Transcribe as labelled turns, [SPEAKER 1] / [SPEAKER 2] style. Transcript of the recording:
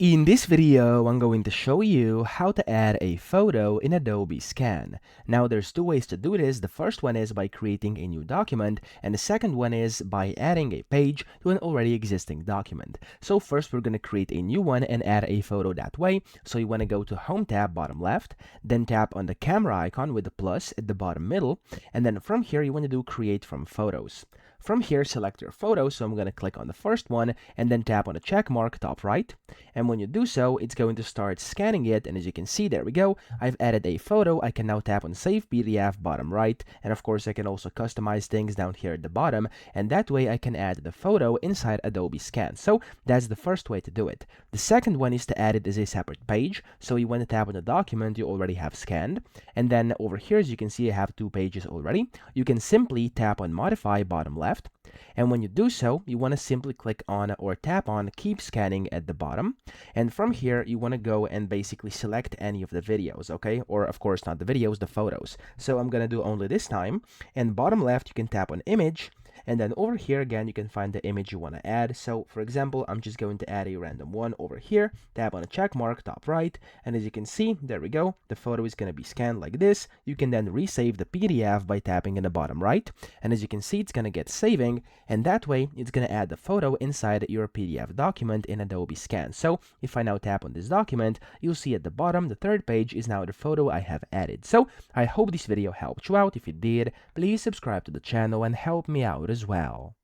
[SPEAKER 1] In this video, I'm going to show you how to add a photo in Adobe Scan. Now, there's two ways to do this. The first one is by creating a new document, and the second one is by adding a page to an already existing document. So first, we're going to create a new one and add a photo that way. So you want to go to Home tab, bottom left, then tap on the camera icon with the plus at the bottom middle, and then from here, you want to do Create from Photos. From here, select your photo, so I'm going to click on the first one and then tap on the check mark top right. And when you do so, it's going to start scanning it, and as you can see, there we go. I've added a photo. I can now tap on Save PDF bottom right, and of course, I can also customize things down here at the bottom, and that way I can add the photo inside Adobe Scan. So that's the first way to do it. The second one is to add it as a separate page. So you want to tap on the document you already have scanned, and then over here, as you can see, I have two pages already. You can simply tap on Modify bottom left, and when you do so, you want to simply click on or tap on Keep Scanning at the bottom. And from here, you want to go and basically select any of the videos, okay? Or of course, not the videos, the photos. So I'm going to do only this time. And bottom left, you can tap on Image. And then over here again, you can find the image you want to add. So for example, I'm just going to add a random one over here. Tap on a check mark top right. And as you can see, there we go. The photo is going to be scanned like this. You can then resave the PDF by tapping in the bottom right. And as you can see, it's going to get saving. And that way, it's going to add the photo inside your PDF document in Adobe Scan. So if I now tap on this document, you'll see at the bottom, the third page is now the photo I have added. So I hope this video helped you out. If it did, please subscribe to the channel and help me out as well.